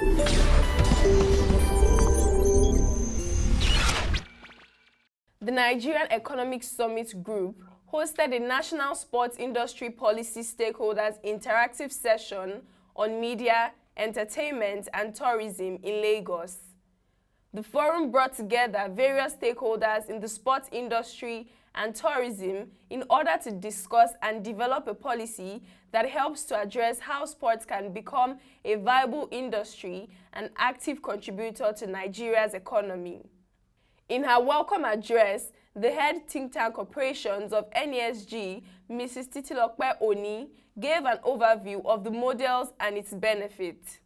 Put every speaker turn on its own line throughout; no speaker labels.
The Nigerian Economic Summit Group hosted a National Sports Industry Policy Stakeholders Interactive Session on media, entertainment, and tourism in Lagos. The forum brought together various stakeholders in the sports industry and tourism in order to discuss and develop a policy that helps to address how sports can become a viable industry and active contributor to Nigeria's economy. In her welcome address, the head think tank operations of NESG, Mrs. Titilope Oni, gave an overview of the models and its benefit,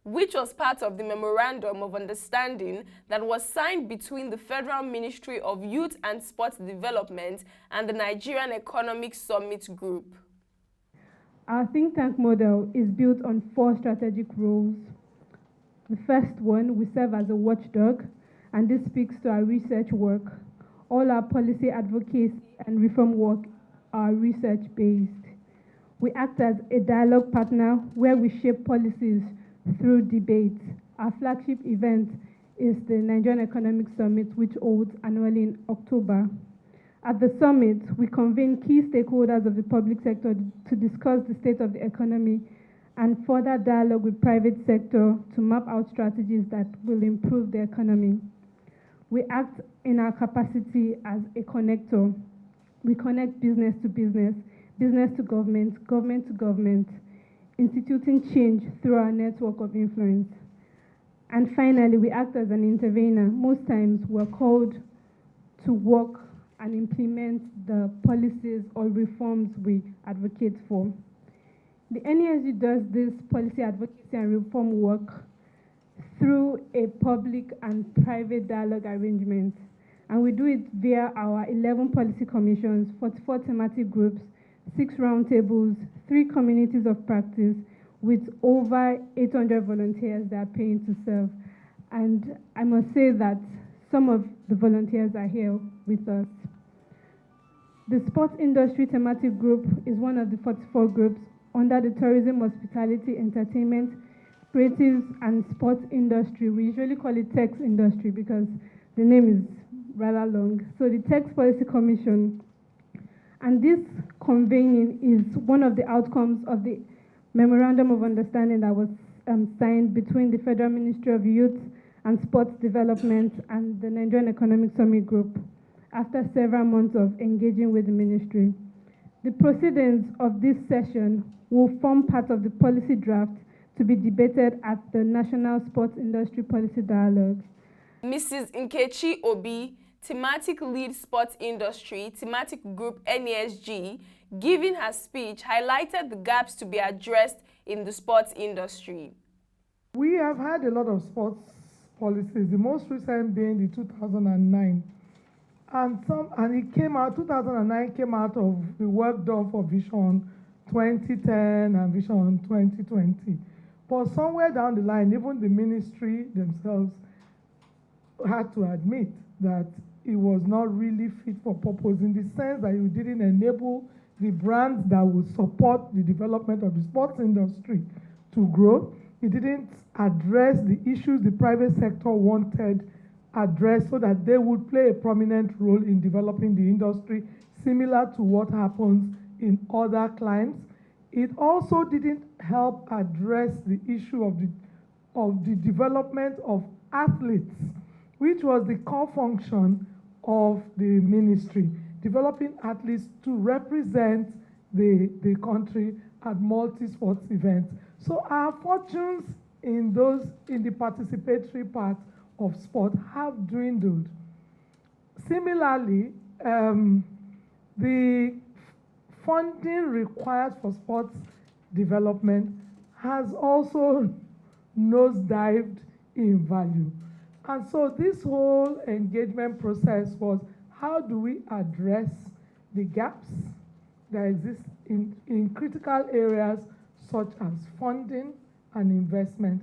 which was part of the Memorandum of Understanding that was signed between the Federal Ministry of Youth and Sports Development and the Nigerian Economic Summit Group.
Our think tank model is built on 4 strategic roles. The first one, we serve as a watchdog, and this speaks to our research work. All our policy advocacy and reform work are research-based. We act as a dialogue partner where we shape policies through debate. Our flagship event is the Nigerian Economic Summit, which holds annually in October. At the summit, we convene key stakeholders of the public sector to discuss the state of the economy and further dialogue with private sector to map out strategies that will improve the economy. We act in our capacity as a connector. We connect business to business, business to government, government to government, instituting change through our network of influence. And finally, we act as an intervener. Most times, we're called to work and implement the policies or reforms we advocate for. The NESG does this policy advocacy and reform work through a public and private dialogue arrangement. And we do it via our 11 policy commissions, 44 thematic groups, 6 roundtables, 3 communities of practice, with over 800 volunteers that are paying to serve. And I must say that some of the volunteers are here with us. The Sports Industry Thematic Group is one of the 44 groups under the Tourism, Hospitality, Entertainment, Creatives, and Sports Industry. We usually call it Text Industry because the name is rather long. So the Text Policy Commission. And this convening is one of the outcomes of the Memorandum of Understanding that was signed between the Federal Ministry of Youth and Sports Development and the Nigerian Economic Summit Group after several months of engaging with the ministry. The proceedings of this session will form part of the policy draft to be debated at the National Sports Industry Policy Dialogue.
Mrs. Nkechi Obi, Thematic Lead Sports Industry, Thematic Group NESG, giving her speech, highlighted the gaps to be addressed in the sports industry.
We have had a lot of sports policies, the most recent being the 2009. And it came out, 2009 came out of the work done for Vision 2010 and Vision 2020. But somewhere down the line, even the ministry themselves had to admit that it was not really fit for purpose in the sense that you didn't enable the brands that would support the development of the sports industry to grow. It didn't address the issues the private sector wanted addressed so that they would play a prominent role in developing the industry, similar to what happens in other climes. It also didn't help address the issue of the development of athletes, which was the core function of the ministry, developing athletes to represent the country at multi-sports events. So our fortunes in the participatory part of sport have dwindled. Similarly, the funding required for sports development has also nosedived in value. And so this whole engagement process was, how do we address the gaps that exist in critical areas such as funding and investment,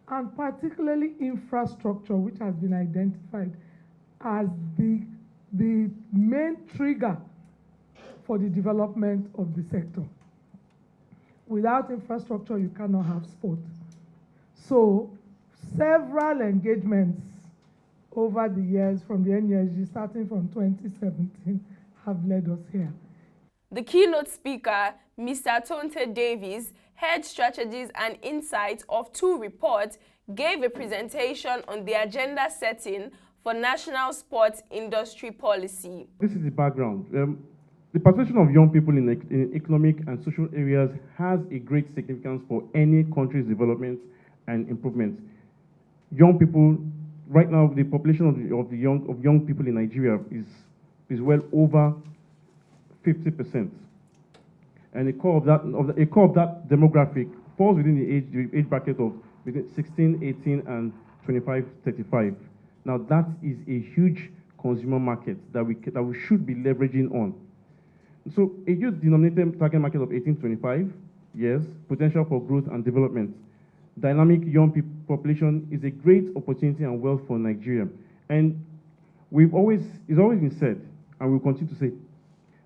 and particularly infrastructure, which has been identified as the main trigger for the development of the sector. Without infrastructure, you cannot have sport. So several engagements over the years from the NESG, starting from 2017, have led us here.
The keynote speaker, Mr. Tonte Davies, head strategies and insights of 2 reports, gave a presentation on the agenda setting for national sports industry policy.
This is the background. The participation of young people in economic and social areas has a great significance for any country's development and improvement. Young people, right now, the population of young people in Nigeria is well over 50%, and a core of that demographic falls within the age bracket of between 16, 18, and 25, 35. Now that is a huge consumer market that we should be leveraging on. So a youth denominated target market of 18 to 25 years, potential for growth and development. Dynamic young population is a great opportunity and wealth for Nigeria. And it's always been said, and we'll continue to say,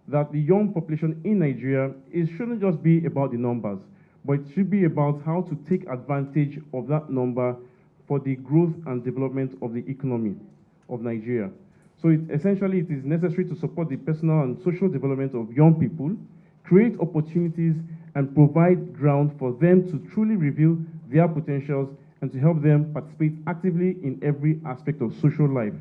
that the young population in Nigeria, it shouldn't just be about the numbers, but it should be about how to take advantage of that number for the growth and development of the economy of Nigeria. So essentially, it is necessary to support the personal and social development of young people, create opportunities, and provide ground for them to truly reveal their potentials and to help them participate actively in every aspect of social life.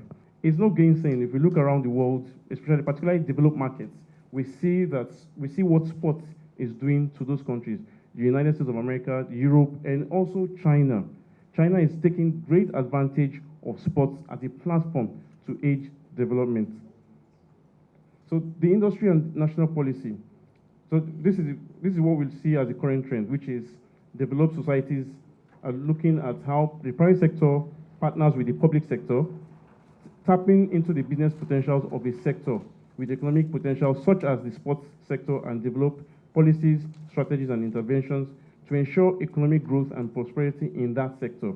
It's no gainsaying. If we look around the world, especially particularly developed markets, we see what sports is doing to those countries. The United States of America, Europe, and also China. China is taking great advantage of sports as a platform to aid development. So the industry and national policy. So this is what we'll see as the current trend, which is developed societies are looking at how the private sector partners with the public sector, tapping into the business potentials of a sector with economic potential such as the sports sector, and develop policies, strategies, and interventions to ensure economic growth and prosperity in that sector,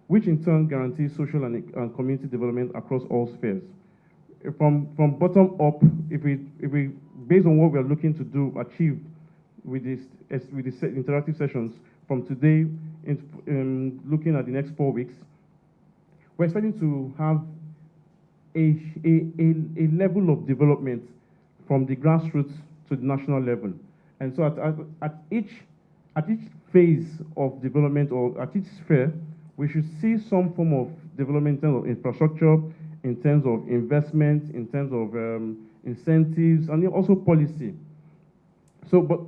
which in turn guarantees social and community development across all spheres. From bottom up, if we based on what we are looking to do, achieve with the interactive sessions from today, looking at the next 4 weeks, we're expecting to have a level of development from the grassroots to the national level. And so at each phase of development, or at each sphere, we should see some form of development in terms of infrastructure, in terms of investment, in terms of incentives, and also policy. So, but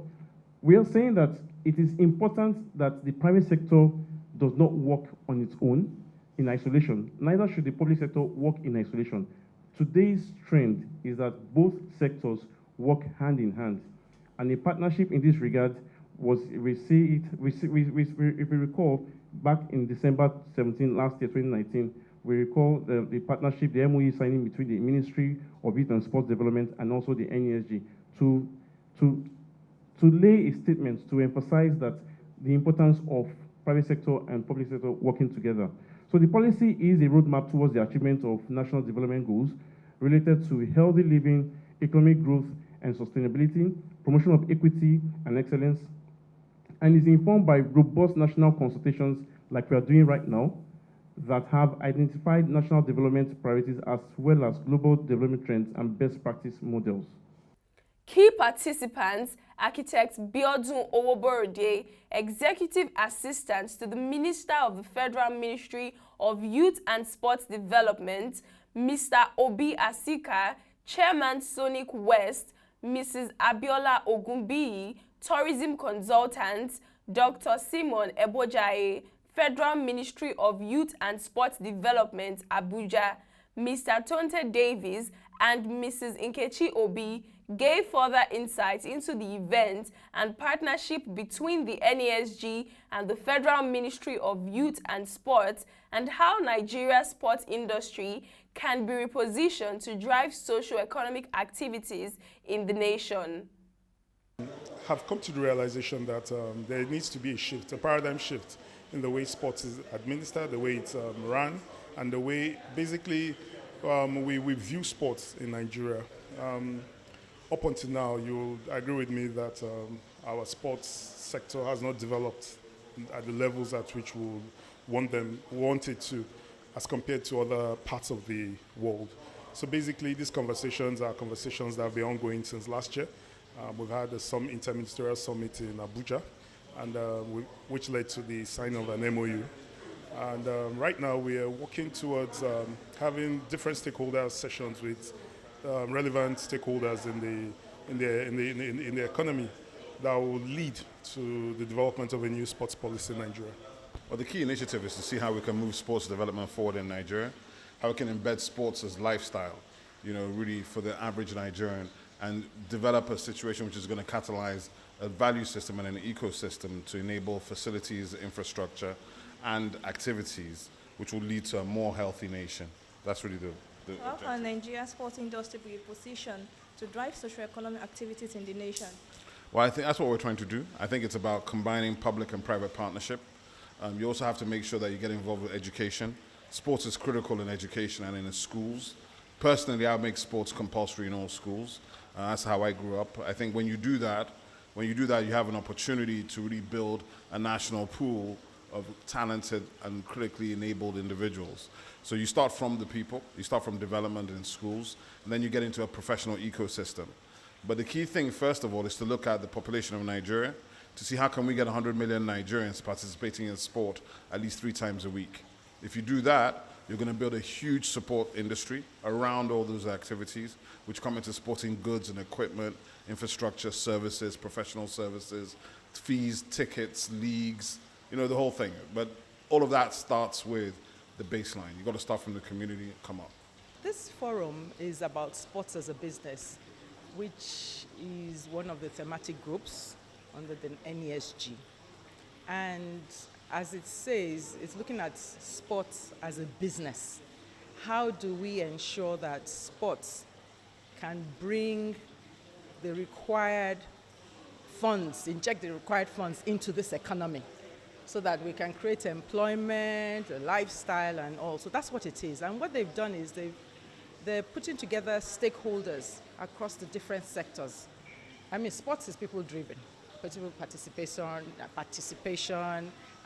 we are saying that it is important that the private sector does not work on its own in isolation. Neither should the public sector work in isolation. Today's trend is that both sectors work hand in hand. And a partnership in this regard was, if we recall, back in December 17, last year, 2019, we recall the partnership, the MOU signing between the Ministry of Youth and Sports Development and also the NESG to lay a statement to emphasize that the importance of private sector and public sector working together. So the policy is a roadmap towards the achievement of national development goals related to healthy living, economic growth and sustainability, promotion of equity and excellence, and is informed by robust national consultations like we are doing right now that have identified national development priorities as well as global development trends and best practice models.
Key participants, architect Biodun Owoborode, Executive Assistant to the Minister of the Federal Ministry of Youth and Sports Development, Mr. Obi Asika, Chairman Sonic West, Mrs. Abiola Ogunbiyi, Tourism Consultant, Dr. Simon Ebojaye, Federal Ministry of Youth and Sports Development, Abuja, Mr. Tonte Davies, and Mrs. Nkechi Obi gave further insights into the event and partnership between the NESG and the Federal Ministry of Youth and Sports, and how Nigeria's sports industry can be repositioned to drive socio-economic activities in the nation.
Have come to the realization that there needs to be a shift, a paradigm shift in the way sports is administered, the way it's run, and the way basically we view sports in Nigeria. Up until now, you'll agree with me that our sports sector has not developed at the levels at which we want it to, as compared to other parts of the world. So basically, these conversations are conversations that have been ongoing since last year. We've had a interministerial summit in Abuja, and which led to the signing of an MOU. And right now, we are working towards having different stakeholder sessions with relevant stakeholders in the economy that will lead to the development of a new sports policy in Nigeria.
Well, the key initiative is to see how we can move sports development forward in Nigeria, how we can embed sports as lifestyle, really for the average Nigerian, and develop a situation which is going to catalyze a value system and an ecosystem to enable facilities, infrastructure, and activities which will lead to a more healthy nation. That's really the
How can Nigeria's sports industry be positioned to drive socio-economic activities in the nation?
Well, I think that's what we're trying to do. I think it's about combining public and private partnership. You also have to make sure that you get involved with education. Sports is critical in education and in the schools. Personally, I make sports compulsory in all schools. That's how I grew up. I think when you do that, you have an opportunity to really build a national pool of talented and critically enabled individuals. So you start from the people, you start from development in schools, and then you get into a professional ecosystem. But the key thing, first of all, is to look at the population of Nigeria to see how can we get 100 million Nigerians participating in sport at least 3 times a week. If you do that, you're going to build a huge support industry around all those activities, which come into sporting goods and equipment, infrastructure, services, professional services, fees, tickets, leagues, the whole thing. But all of that starts with the baseline. You've got to start from the community and come up.
This forum is about sports as a business, which is one of the thematic groups under the NESG. And as it says, it's looking at sports as a business. How do we ensure that sports can bring the required funds, inject the required funds into this economy so that we can create employment, a lifestyle, and all. So that's what it is. And what they've done is they're putting together stakeholders across the different sectors. I mean, sports is people-driven. People participation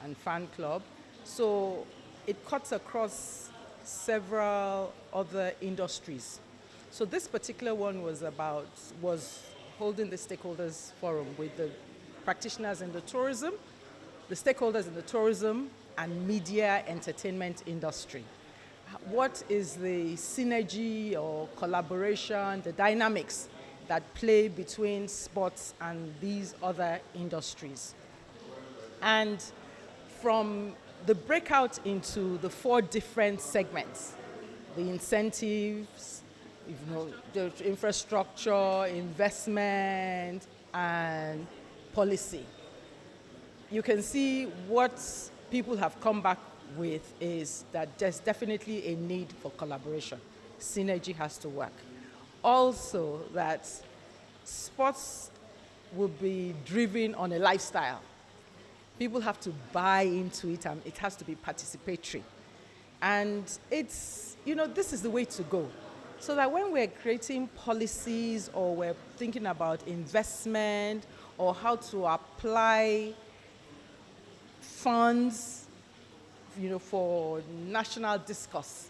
and fan club. So it cuts across several other industries. So this particular one was holding the stakeholders forum with the practitioners in the tourism, the stakeholders in the tourism and media entertainment industry. What is the synergy or collaboration, the dynamics that play between sports and these other industries? And from the breakout into the 4 different segments, the incentives, the infrastructure, investment, and policy, you can see what people have come back with is that there's definitely a need for collaboration. Synergy has to work. Also, that sports will be driven on a lifestyle. People have to buy into it, and it has to be participatory. And it's, this is the way to go. So that when we're creating policies or we're thinking about investment or how to apply funds, for national discourse,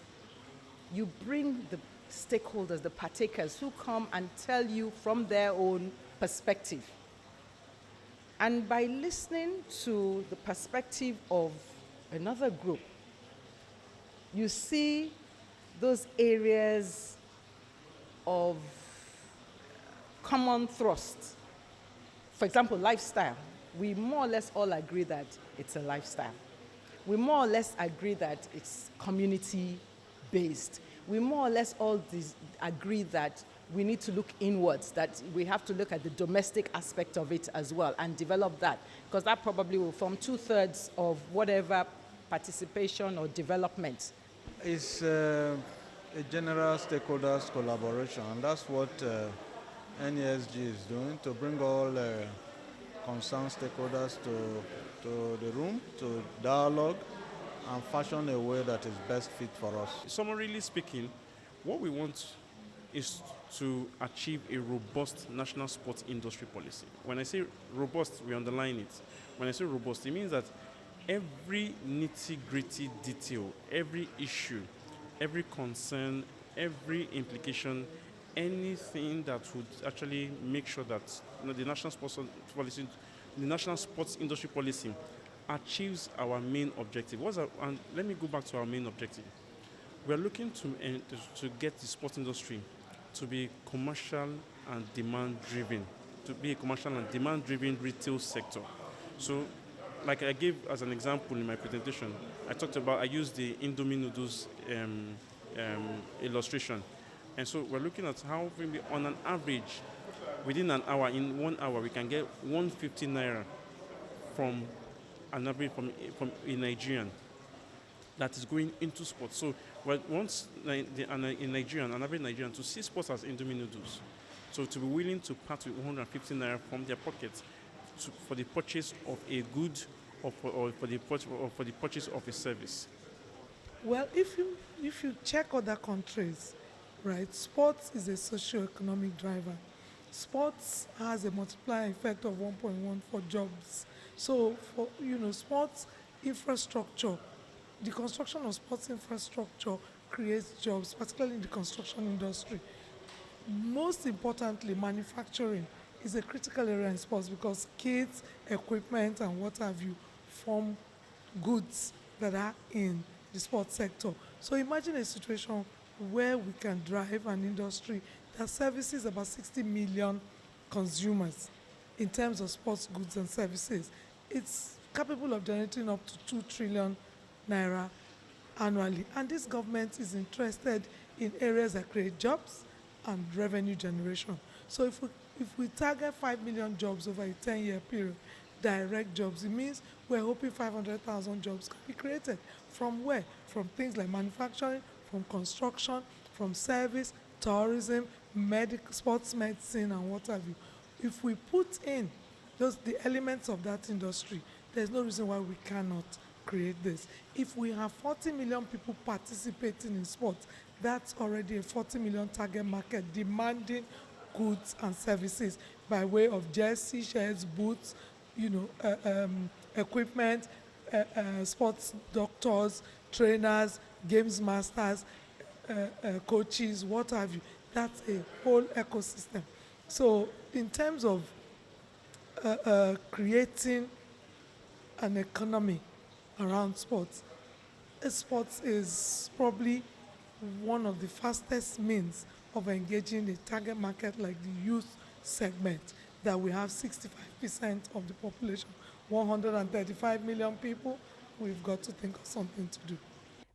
you bring the stakeholders, the partakers who come and tell you from their own perspective. And by listening to the perspective of another group, you see those areas of common thrust. For example, lifestyle. We more or less all agree that it's a lifestyle. We more or less agree that it's community-based. We more or less all agree that we need to look inwards, that we have to look at the domestic aspect of it as well and develop that, because that probably will form 2/3 of whatever participation or development.
It's a general stakeholders collaboration, and that's what NESG is doing, to bring all concerned stakeholders to the room, to dialogue, and fashion a way that is best fit for us.
Summarily speaking, what we want is to achieve a robust national sports industry policy. When I say robust, we underline it. When I say robust, it means that every nitty-gritty detail, every issue, every concern, every implication, anything that would actually make sure that the national sports policy, the national sports industry policy achieves our main objective. And let me go back to our main objective. We are looking to get the sports industry to be commercial and demand-driven, to be a commercial and demand-driven retail sector. So, like I gave as an example in my presentation, I used the Indomie noodles illustration. And so we're looking at how maybe on an average, within an hour, in 1 hour, we can get 150 naira from an average from a Nigerian that is going into sports. So once in Nigerian, an average Nigerian, to see sports as Indomie noodles, so to be willing to part with 150 naira from their pockets for the purchase of a good or for the purchase of a service.
Well, if you check other countries, right, sports is a socio-economic driver. Sports has a multiplier effect of 1.1 for jobs. So for sports infrastructure, the construction of sports infrastructure creates jobs, particularly in the construction industry. Most importantly, manufacturing is a critical area in sports because kits, equipment, and what have you form goods that are in the sports sector. So imagine a situation where we can drive an industry that services about 60 million consumers in terms of sports goods and services. It's capable of generating up to 2 trillion naira annually. And this government is interested in areas that create jobs and revenue generation. So if we target 5 million jobs over a 10-year period, direct jobs, it means we're hoping 500,000 jobs can be created. From where? From things like manufacturing, from construction, from service, tourism, sports medicine, and what have you. If we put in the elements of that industry, there's no reason why we cannot create this. If we have 40 million people participating in sports, that's already a 40 million target market demanding goods and services by way of jersey, shirts, boots, equipment, sports doctors, trainers, games masters, coaches, what have you. That's a whole ecosystem. So in terms of creating an economy around sports, sports is probably one of the fastest means of engaging a target market like the youth segment that we have 65% of the population, 135 million people. We've got to think of something to do.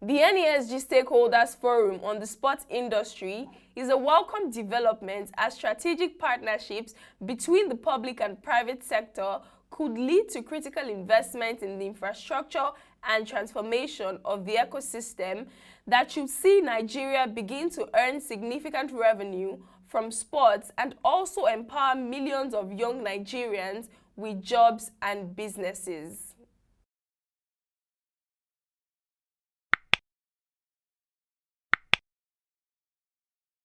The NESG Stakeholders Forum on the sports industry is a welcome development as strategic partnerships between the public and private sector could lead to critical investment in the infrastructure and transformation of the ecosystem that should see Nigeria begin to earn significant revenue from sports and also empower millions of young Nigerians with jobs and businesses.